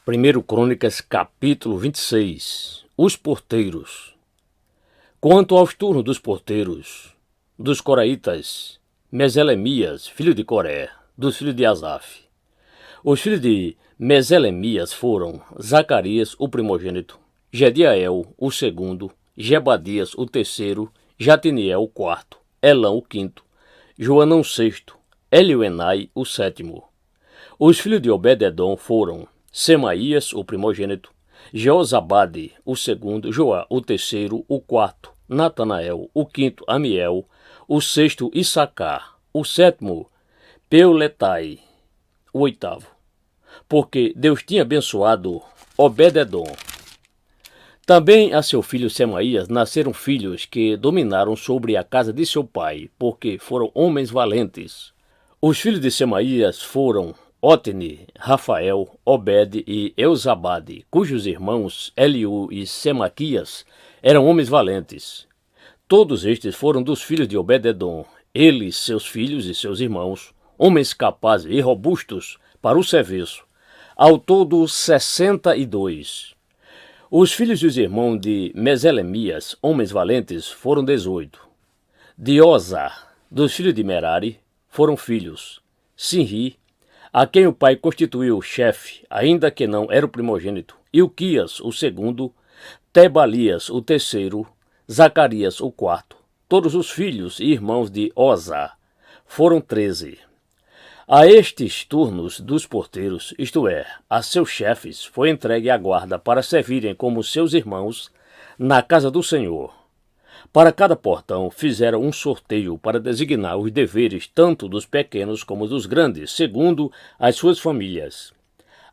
1 Crônicas, capítulo 26. Os porteiros. Quanto aos turnos dos porteiros, dos coraitas, Meselemias, filho de Coré, dos filhos de Asaf. Os filhos de Meselemias foram Zacarias, o primogênito, Jediael, o segundo, Jebadias, o terceiro, Jatiniel, o quarto, Elão, o quinto, Joanão, o sexto, Elioenai, o sétimo. Os filhos de Obed-edom foram Semaías, o primogênito, Jeozabade, o segundo, Joá, o terceiro, o quarto, Natanael, o quinto, Amiel, o sexto, Issacar, o sétimo, Peuletai, o oitavo. Porque Deus tinha abençoado Obed-edom. Também a seu filho Semaías nasceram filhos que dominaram sobre a casa de seu pai, porque foram homens valentes. Os filhos de Semaías foram Otni, Rafael, Obed e Euzabade, cujos irmãos Eliú e Semaquias eram homens valentes. Todos estes foram dos filhos de Obed-edom, eles, seus filhos e seus irmãos, homens capazes e robustos para o serviço. Ao todo, 62. Os filhos e os irmãos de Meselemias, homens valentes, foram 18. De Oza, dos filhos de Merari, foram filhos Sinri, a quem o pai constituiu chefe, ainda que não era o primogênito, Ilquias, o segundo, Tebalias, o terceiro, Zacarias, o quarto. Todos os filhos e irmãos de Oza foram 13. A estes turnos dos porteiros, isto é, a seus chefes, foi entregue a guarda para servirem como seus irmãos na casa do Senhor. Para cada portão fizeram um sorteio para designar os deveres tanto dos pequenos como dos grandes, segundo as suas famílias.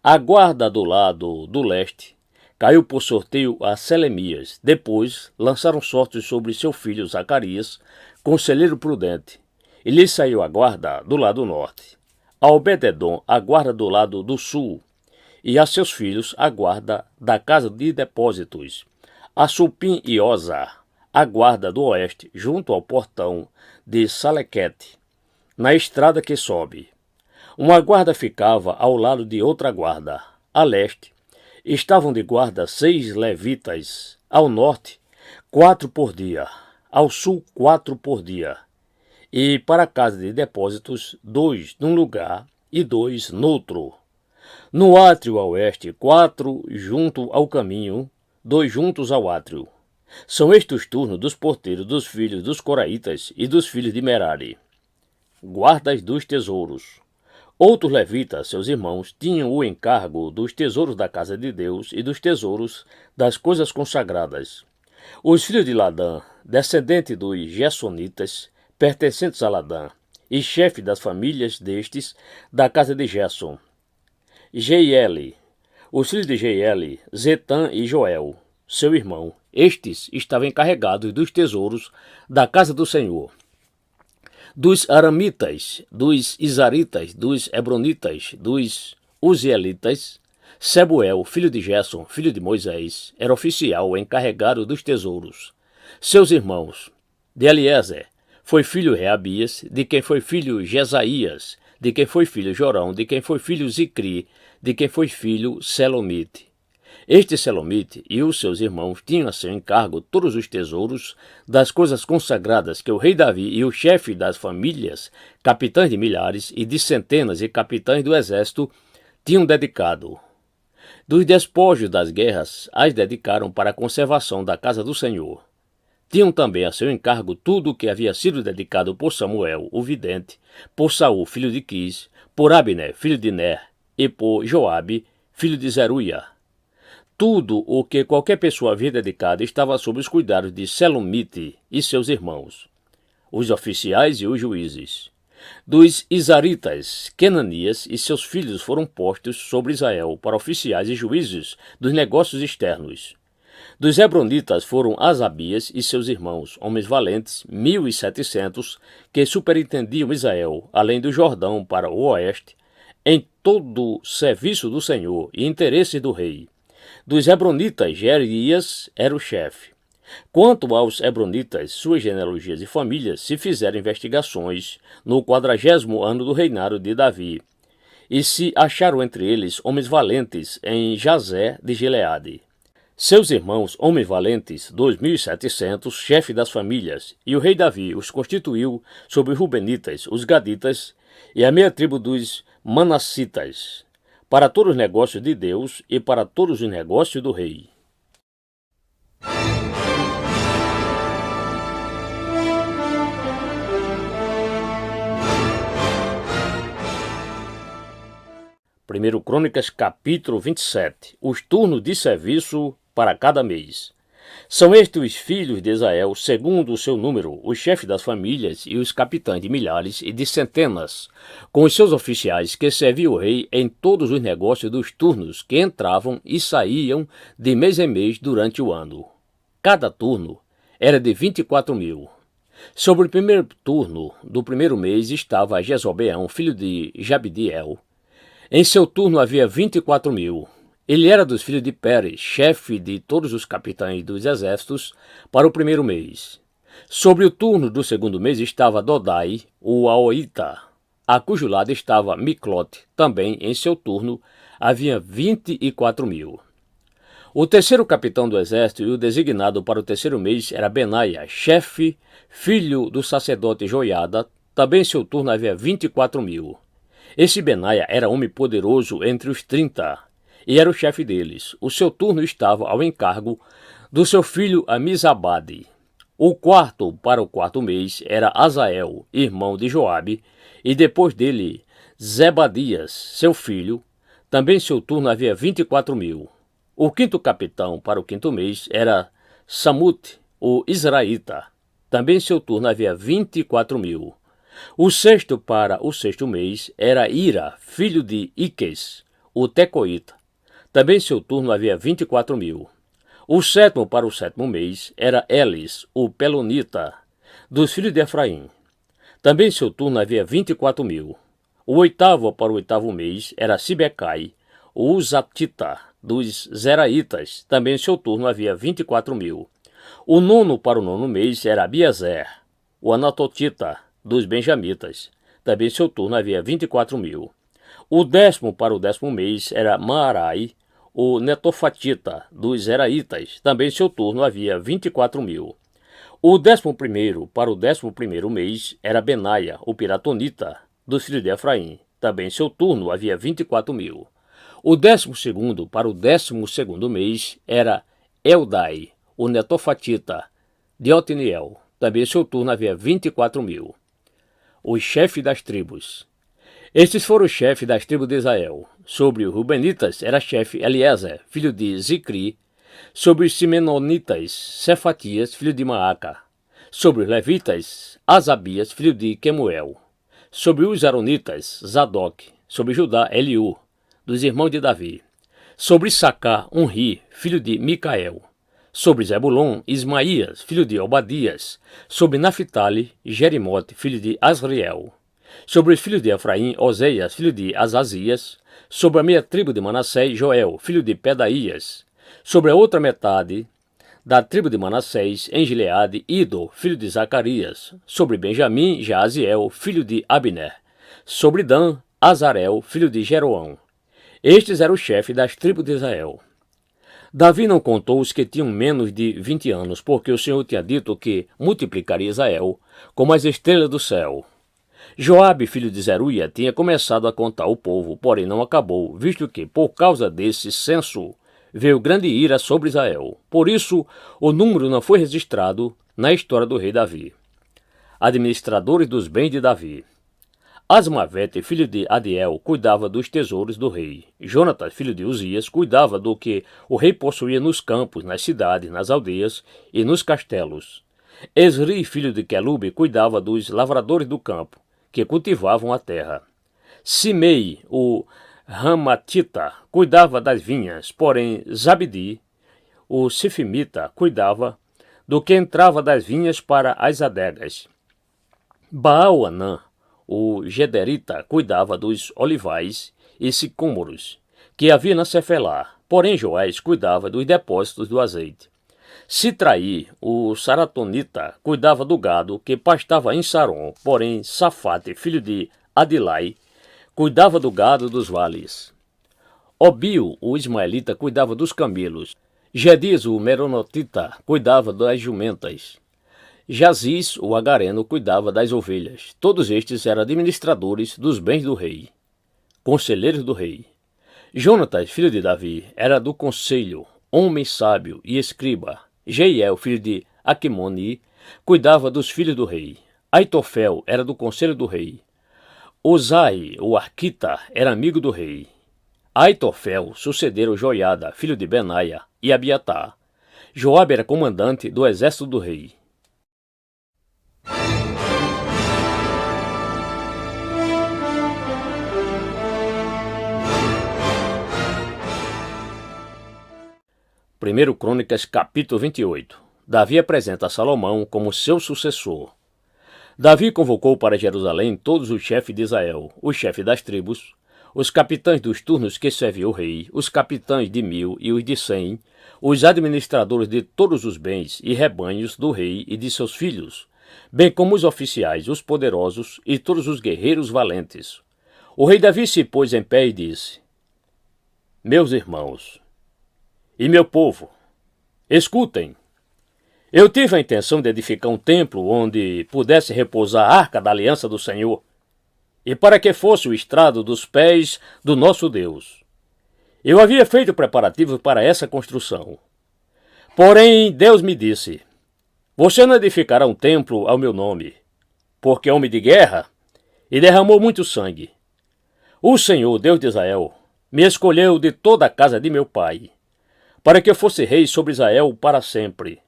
A guarda do lado do leste caiu por sorteio a Selemias. Depois lançaram sortes sobre seu filho Zacarias, conselheiro prudente, e lhe saiu a guarda do lado norte. A Obed-edom a guarda do lado do sul, e a seus filhos a guarda da casa de depósitos. A Supim e Oza a guarda do oeste, junto ao portão de Salequete, na estrada que sobe. Uma guarda ficava ao lado de outra guarda. A leste estavam de guarda 6 levitas, ao norte 4 por dia, ao sul 4 por dia, e para a casa de depósitos 2 num lugar e 2 noutro. No átrio a oeste 4 junto ao caminho, 2 juntos ao átrio. São estes os turnos dos porteiros dos filhos dos coraitas e dos filhos de Merari. Guardas dos tesouros. Outros levitas, seus irmãos, tinham o encargo dos tesouros da casa de Deus e dos tesouros das coisas consagradas. Os filhos de Ladã, descendente dos Gersonitas, pertencentes a Ladã, e chefe das famílias destes, da casa de Gerson. Jeieli. Os filhos de Jeieli, Zetã e Joel, seu irmão. Estes estavam encarregados dos tesouros da casa do Senhor. Dos aramitas, dos isaritas, dos hebronitas, dos uzielitas, Sebuel, filho de Gerson, filho de Moisés, era oficial encarregado dos tesouros. Seus irmãos, de Eliezer, foi filho Reabias, de quem foi filho Jesaías, de quem foi filho Jorão, de quem foi filho Zicri, de quem foi filho Selomite. Este Selomite e os seus irmãos tinham a seu encargo todos os tesouros das coisas consagradas que o rei Davi e o chefe das famílias, capitães de milhares e de centenas e capitães do exército, tinham dedicado. Dos despojos das guerras, as dedicaram para a conservação da casa do Senhor. Tinham também a seu encargo tudo o que havia sido dedicado por Samuel, o vidente, por Saul, filho de Quis, por Abner, filho de Ner, e por Joabe, filho de Zeruia. Tudo o que qualquer pessoa havia dedicado estava sob os cuidados de Selomite e seus irmãos, os oficiais e os juízes. Dos isaritas, Kenanias e seus filhos foram postos sobre Israel para oficiais e juízes dos negócios externos. Dos hebronitas foram Asabias e seus irmãos, homens valentes, 1.700, que superintendiam Israel, além do Jordão para o oeste, em todo o serviço do Senhor e interesse do rei. Dos hebronitas, Jerias era o chefe. Quanto aos hebronitas, suas genealogias e famílias, se fizeram investigações no 40º ano do reinado de Davi. e se acharam entre eles homens valentes em Jazé de Gileade. Seus irmãos, homens valentes, 2.700, chefe das famílias, e o rei Davi os constituiu sobre os Rubenitas, os Gaditas e a meia tribo dos Manassitas, para todos os negócios de Deus e para todos os negócios do rei. Primeiro Crônicas, capítulo 27. Os turnos de serviço para cada mês. São estes os filhos de Israel, segundo o seu número, os chefes das famílias e os capitães de milhares e de centenas, com os seus oficiais que serviam o rei em todos os negócios dos turnos que entravam e saíam de mês em mês durante o ano. Cada turno era de 24.000. Sobre o primeiro turno do primeiro mês estava Jezobeão, filho de Jabdiel. Em seu turno havia 24.000. Ele era dos filhos de Pérez, chefe de todos os capitães dos exércitos, para o primeiro mês. Sobre o turno do segundo mês estava Dodai, o Aoita, a cujo lado estava Miclote. Também em seu turno havia 24.000. O terceiro capitão do exército e o designado para o terceiro mês era Benaia, chefe, filho do sacerdote Joiada. Também em seu turno havia 24.000. Esse Benaia era homem poderoso entre os 30 e era o chefe deles. O seu turno estava ao encargo do seu filho Amizabade. O quarto para o quarto mês era Azael, irmão de Joabe, e depois dele Zebadias, seu filho. Também em seu turno havia 24.000. O quinto capitão para o quinto mês era Samute, o Israelita. Também em seu turno havia 24.000. O sexto para o sexto mês era Ira, filho de Iques, o Tecoíta. Também em seu turno havia 24.000. O sétimo para o sétimo mês era Elis, o Pelonita, dos filhos de Efraim. Também em seu turno havia 24.000. O oitavo para o oitavo mês era Sibecai, o Uzatita, dos Zeraitas. Também em seu turno havia 24.000. O nono para o nono mês era Abiezer, o Anatotita, dos Benjamitas. Também em seu turno havia 24.000. O décimo para o décimo mês era Maarai, o Netofatita, dos Zeraitas. Também em seu turno havia 24.000. O 11º para o 11º mês era Benaia, o Piratonita, dos filhos de Efraim. Também em seu turno havia 24.000. O 12º para o 12º mês era Eldai, o Netofatita, de Otiniel. Também em seu turno havia 24.000. Os chefes das tribos. Estes foram os chefes das tribos de Israel. Sobre os Rubenitas era chefe Eliezer, filho de Zicri. Sobre os Simenonitas, Cefatias, filho de Maaca. Sobre os Levitas, Asabias, filho de Quemuel. Sobre os Aronitas, Zadok. Sobre Judá, Eliú, dos irmãos de Davi. Sobre Sacá, Unri, filho de Micael. Sobre Zebulon, Ismaías, filho de Obadias. Sobre Naphtali, Jerimote, filho de Asriel. Sobre os filhos de Efraim, Oseias, filho de Azazias. Sobre a meia tribo de Manassés, Joel, filho de Pedaías. Sobre a outra metade da tribo de Manassés, em Gileade, Ido, filho de Zacarias. Sobre Benjamim, Jaziel, filho de Abner. Sobre Dan, Azarel, filho de Jeroão. Estes eram os chefes das tribos de Israel. Davi não contou os que tinham menos de 20 anos, porque o Senhor tinha dito que multiplicaria Israel como as estrelas do céu. Joabe, filho de Zeruia, tinha começado a contar o povo, porém não acabou, visto que, por causa desse censo, veio grande ira sobre Israel. Por isso, o número não foi registrado na história do rei Davi. Administradores dos bens de Davi. Asmavete, filho de Adiel, cuidava dos tesouros do rei. Jonatas, filho de Uzias, cuidava do que o rei possuía nos campos, nas cidades, nas aldeias e nos castelos. Esri, filho de Quelube, cuidava dos lavradores do campo, que cultivavam a terra. Simei, o Ramatita, cuidava das vinhas, porém Zabdi, o Sifimita, cuidava do que entrava das vinhas para as adegas. Baal-Anã, o Gederita, cuidava dos olivais e sicômoros que havia na Cefelá, porém Joás cuidava dos depósitos do azeite. Sitraí, o Saratonita, cuidava do gado que pastava em Saron, porém Safate, filho de Adilai, cuidava do gado dos vales. Obio, o ismaelita, cuidava dos camelos. Gedias, o meronotita, cuidava das jumentas. Jaziz, o agareno, cuidava das ovelhas. Todos estes eram administradores dos bens do rei, conselheiros do rei. Jonatas, filho de Davi, era do conselho, homem sábio e escriba. Jeiel, filho de Aquimoni, cuidava dos filhos do rei. Aitofel era do conselho do rei. Uzai, o arquita, era amigo do rei. Aitofel sucederam Joiada, filho de Benaia, e Abiatar. Joabe era comandante do exército do rei. Primeiro Crônicas, capítulo 28. Davi apresenta Salomão como seu sucessor. Davi convocou para Jerusalém todos os chefes de Israel, os chefes das tribos, os capitães dos turnos que serviam o rei, os capitães de 1000 e os de 100, os administradores de todos os bens e rebanhos do rei e de seus filhos, bem como os oficiais, os poderosos e todos os guerreiros valentes. O rei Davi se pôs em pé e disse: Meus irmãos e meu povo, escutem. Eu tive a intenção de edificar um templo onde pudesse repousar a arca da aliança do Senhor, e para que fosse o estrado dos pés do nosso Deus. Eu havia feito preparativos para essa construção. Porém, Deus me disse: Você não edificará um templo ao meu nome, porque é homem de guerra e derramou muito sangue. O Senhor, Deus de Israel, me escolheu de toda a casa de meu pai, para que eu fosse rei sobre Israel para sempre.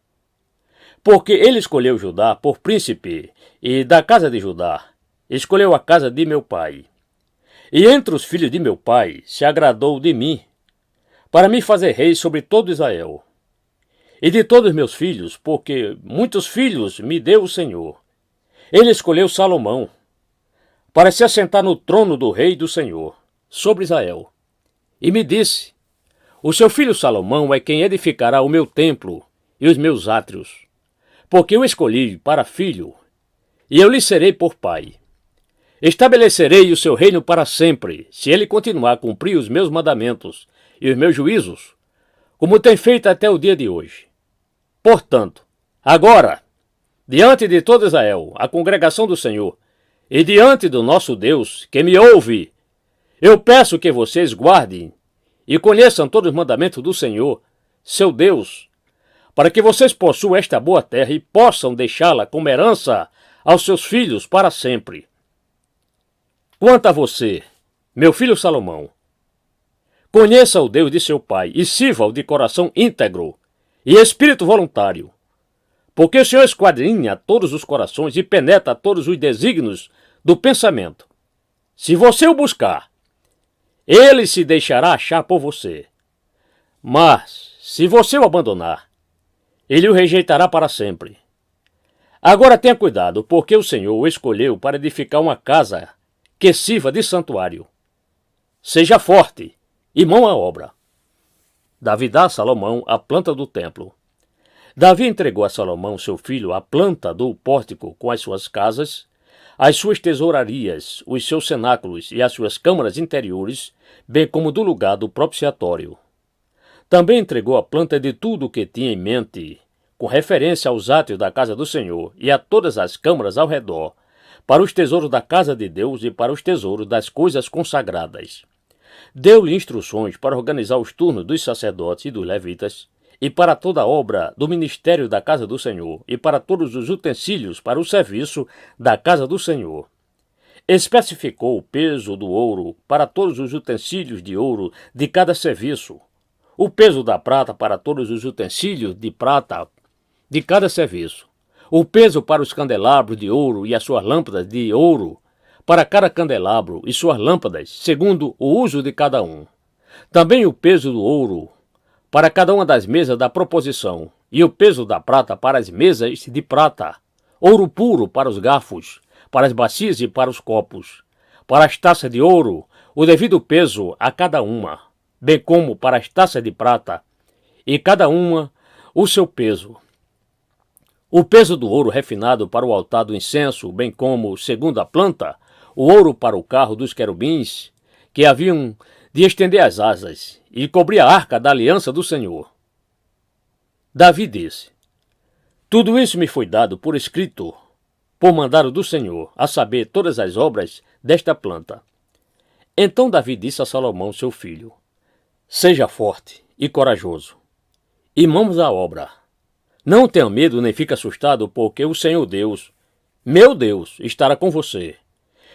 Porque ele escolheu Judá por príncipe, e da casa de Judá escolheu a casa de meu pai. E entre os filhos de meu pai se agradou de mim, para me fazer rei sobre todo Israel. E de todos meus filhos, porque muitos filhos me deu o Senhor, ele escolheu Salomão, para se assentar no trono do rei do Senhor, sobre Israel. E me disse: O seu filho Salomão é quem edificará o meu templo e os meus átrios, porque eu escolhi para filho, e eu lhe serei por pai. Estabelecerei o seu reino para sempre, se ele continuar a cumprir os meus mandamentos e os meus juízos, como tem feito até o dia de hoje. Portanto, agora, diante de todo Israel, a congregação do Senhor, e diante do nosso Deus, que me ouve, eu peço que vocês guardem e conheçam todos os mandamentos do Senhor, seu Deus, para que vocês possuam esta boa terra e possam deixá-la como herança aos seus filhos para sempre. Quanto a você, meu filho Salomão, conheça o Deus de seu pai e sirva-o de coração íntegro e espírito voluntário, porque o Senhor esquadrinha todos os corações e penetra todos os desígnios do pensamento. Se você o buscar, ele se deixará achar por você. Mas, se você o abandonar, ele o rejeitará para sempre. Agora tenha cuidado, porque o Senhor o escolheu para edificar uma casa que sirva de santuário. Seja forte e mão à obra. Davi dá a Salomão a planta do templo. Davi entregou a Salomão, seu filho, a planta do pórtico com as suas casas, as suas tesourarias, os seus cenáculos e as suas câmaras interiores, bem como do lugar do propiciatório. Também entregou a planta de tudo o que tinha em mente, com referência aos átrios da casa do Senhor e a todas as câmaras ao redor, para os tesouros da casa de Deus e para os tesouros das coisas consagradas. Deu-lhe instruções para organizar os turnos dos sacerdotes e dos levitas, e para toda a obra do ministério da casa do Senhor, e para todos os utensílios para o serviço da casa do Senhor. Especificou o peso do ouro para todos os utensílios de ouro de cada serviço, o peso da prata para todos os utensílios de prata de cada serviço, o peso para os candelabros de ouro e as suas lâmpadas de ouro, para cada candelabro e suas lâmpadas, segundo o uso de cada um. Também o peso do ouro para cada uma das mesas da proposição, e o peso da prata para as mesas de prata, ouro puro para os garfos, para as bacias e para os copos, para as taças de ouro, o devido peso a cada uma, bem como para as taças de prata, e cada uma o seu peso. O peso do ouro refinado para o altar do incenso, bem como, segundo a planta, o ouro para o carro dos querubins, que haviam de estender as asas e cobrir a arca da aliança do Senhor. Davi disse: tudo isso me foi dado por escrito, por mandado do Senhor, a saber, todas as obras desta planta. Então Davi disse a Salomão, seu filho: seja forte e corajoso, e mãos à obra. Não tenha medo nem fique assustado, porque o Senhor Deus, meu Deus, estará com você.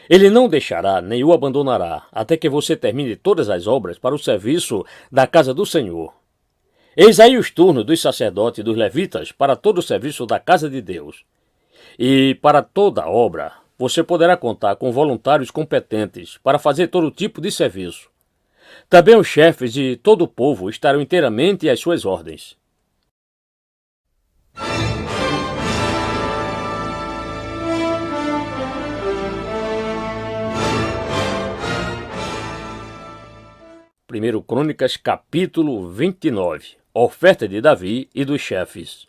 Ele não deixará nem o abandonará, até que você termine todas as obras para o serviço da casa do Senhor. Eis aí os turnos dos sacerdotes e dos levitas para todo o serviço da casa de Deus. E para toda obra, você poderá contar com voluntários competentes para fazer todo tipo de serviço. Também os chefes de todo o povo estarão inteiramente às suas ordens. Primeiro Crônicas, capítulo 29. Oferta de Davi e dos chefes.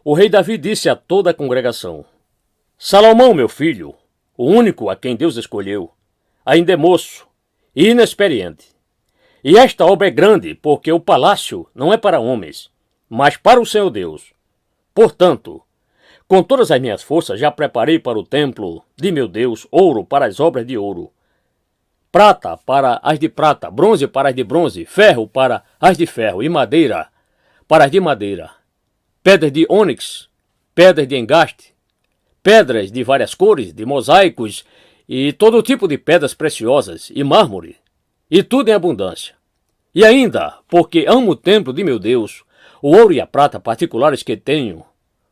O rei Davi disse a toda a congregação: Salomão, meu filho, o único a quem Deus escolheu, ainda é moço e inexperiente. E esta obra é grande, porque o palácio não é para homens, mas para o Senhor Deus. Portanto, com todas as minhas forças já preparei para o templo de meu Deus ouro para as obras de ouro, prata para as de prata, bronze para as de bronze, ferro para as de ferro e madeira para as de madeira, pedras de ônix, pedras de engaste, pedras de várias cores, de mosaicos e todo tipo de pedras preciosas e mármore, e tudo em abundância. E ainda, porque amo o templo de meu Deus, o ouro e a prata particulares que tenho,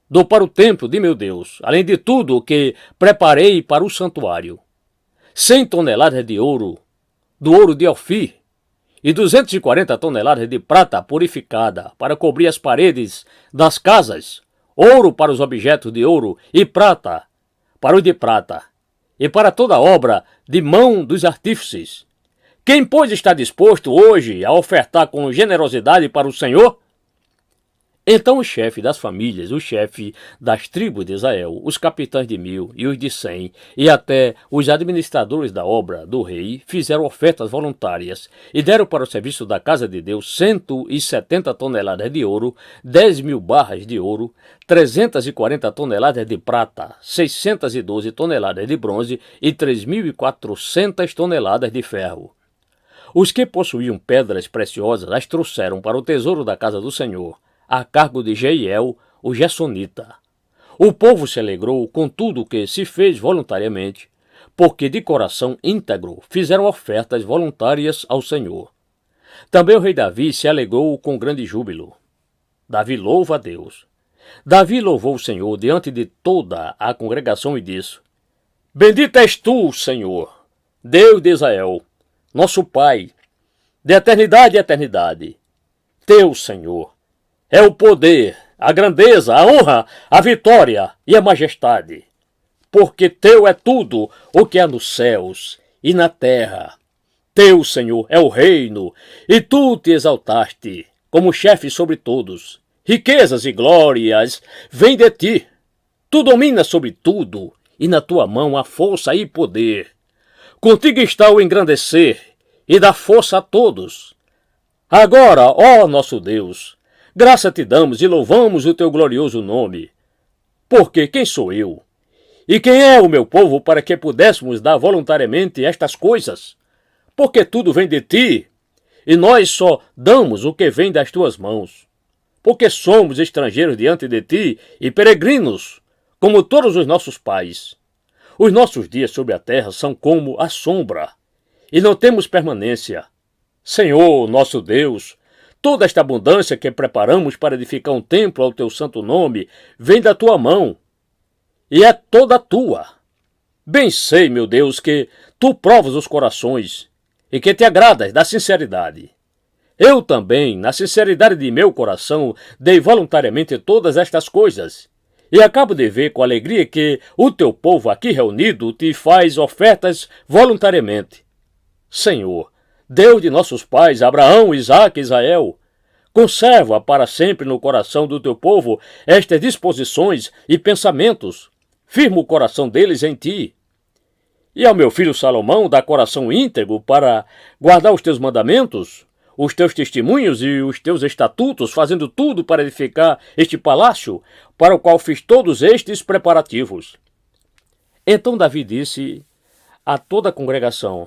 dou para o templo de meu Deus, além de tudo o que preparei para o santuário. 100 toneladas de ouro, do ouro de Ofir, e 240 toneladas de prata purificada para cobrir as paredes das casas, ouro para os objetos de ouro e prata para o de prata, e para toda obra de mão dos artífices. Quem, pois, está disposto hoje a ofertar com generosidade para o Senhor? Então o chefe das famílias, o chefe das tribos de Israel, os capitães de 1000 e os de 100, e até os administradores da obra do rei, fizeram ofertas voluntárias e deram para o serviço da casa de Deus 170 toneladas de ouro, 10.000 barras de ouro, 340 toneladas de prata, 612 toneladas de bronze e 3.400 toneladas de ferro. Os que possuíam pedras preciosas as trouxeram para o tesouro da casa do Senhor, a cargo de Jeiel, o Gersonita. O povo se alegrou com tudo o que se fez voluntariamente, porque de coração íntegro fizeram ofertas voluntárias ao Senhor. Também o rei Davi se alegrou com grande júbilo. Davi louva a Deus. Davi louvou o Senhor diante de toda a congregação e disse: Bendito és tu, Senhor, Deus de Israel, nosso Pai, de eternidade a eternidade. Teu, Senhor, é o poder, a grandeza, a honra, a vitória e a majestade. Porque teu é tudo o que há nos céus e na terra. Teu, Senhor, é o reino, e tu te exaltaste como chefe sobre todos. Riquezas e glórias vêm de ti. Tu dominas sobre tudo, e na tua mão há força e poder. Contigo está o engrandecer e dar força a todos. Agora, ó nosso Deus, graça te damos e louvamos o teu glorioso nome. Porque quem sou eu? E quem é o meu povo para que pudéssemos dar voluntariamente estas coisas? Porque tudo vem de ti, e nós só damos o que vem das tuas mãos. Porque somos estrangeiros diante de ti e peregrinos, como todos os nossos pais. Os nossos dias sobre a terra são como a sombra, e não temos permanência. Senhor, nosso Deus, toda esta abundância que preparamos para edificar um templo ao teu santo nome vem da tua mão, e é toda tua. Bem sei, meu Deus, que tu provas os corações, e que te agradas da sinceridade. Eu também, na sinceridade de meu coração, dei voluntariamente todas estas coisas, e acabo de ver com alegria que o teu povo aqui reunido te faz ofertas voluntariamente. Senhor, Deus de nossos pais, Abraão, Isaque e Israel, conserva para sempre no coração do teu povo estas disposições e pensamentos, firma o coração deles em ti. E ao meu filho Salomão dá coração íntegro para guardar os teus mandamentos, os teus testemunhos e os teus estatutos, fazendo tudo para edificar este palácio, para o qual fiz todos estes preparativos. Então Davi disse a toda a congregação: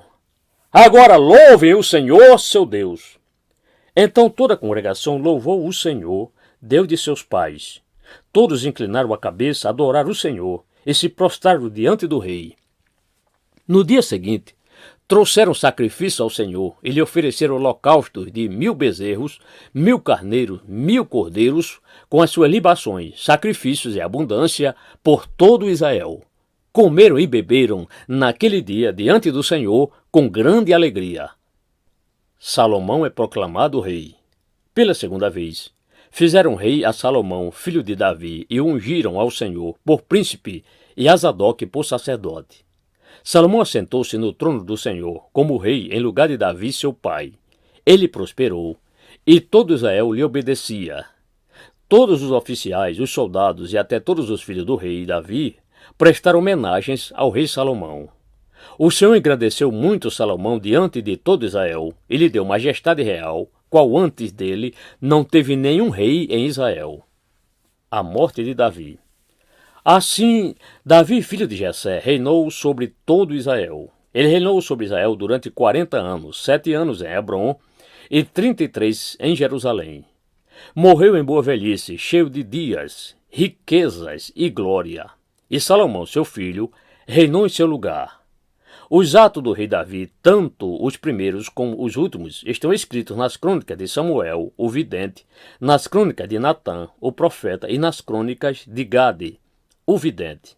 agora louvem o Senhor, seu Deus. Então toda a congregação louvou o Senhor, Deus de seus pais. Todos inclinaram a cabeça a adorar o Senhor e se prostraram diante do rei. No dia seguinte, trouxeram sacrifício ao Senhor e lhe ofereceram holocaustos de 1000 bezerros, 1000 carneiros, 1000 cordeiros, com as suas libações, sacrifícios e abundância por todo Israel. Comeram e beberam naquele dia diante do Senhor com grande alegria. Salomão é proclamado rei. Pela segunda vez, fizeram rei a Salomão, filho de Davi, e o ungiram ao Senhor por príncipe e a Zadok por sacerdote. Salomão assentou-se no trono do Senhor como rei em lugar de Davi, seu pai. Ele prosperou, e todo Israel lhe obedecia. Todos os oficiais, os soldados e até todos os filhos do rei Davi prestaram homenagens ao rei Salomão. O Senhor engrandeceu muito Salomão diante de todo Israel e lhe deu majestade real, qual antes dele não teve nenhum rei em Israel. A morte de Davi. Assim, Davi, filho de Jessé, reinou sobre todo Israel. Ele reinou sobre Israel durante 40 anos, 7 anos em Hebrom e 33 em Jerusalém. Morreu em boa velhice, cheio de dias, riquezas e glória. E Salomão, seu filho, reinou em seu lugar. Os atos do rei Davi, tanto os primeiros como os últimos, estão escritos nas crônicas de Samuel, o vidente, nas crônicas de Natã, o profeta, e nas crônicas de Gade, o vidente.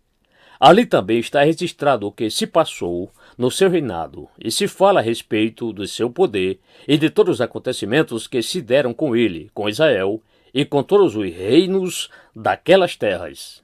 Ali também está registrado o que se passou no seu reinado, e se fala a respeito do seu poder e de todos os acontecimentos que se deram com ele, com Israel e com todos os reinos daquelas terras.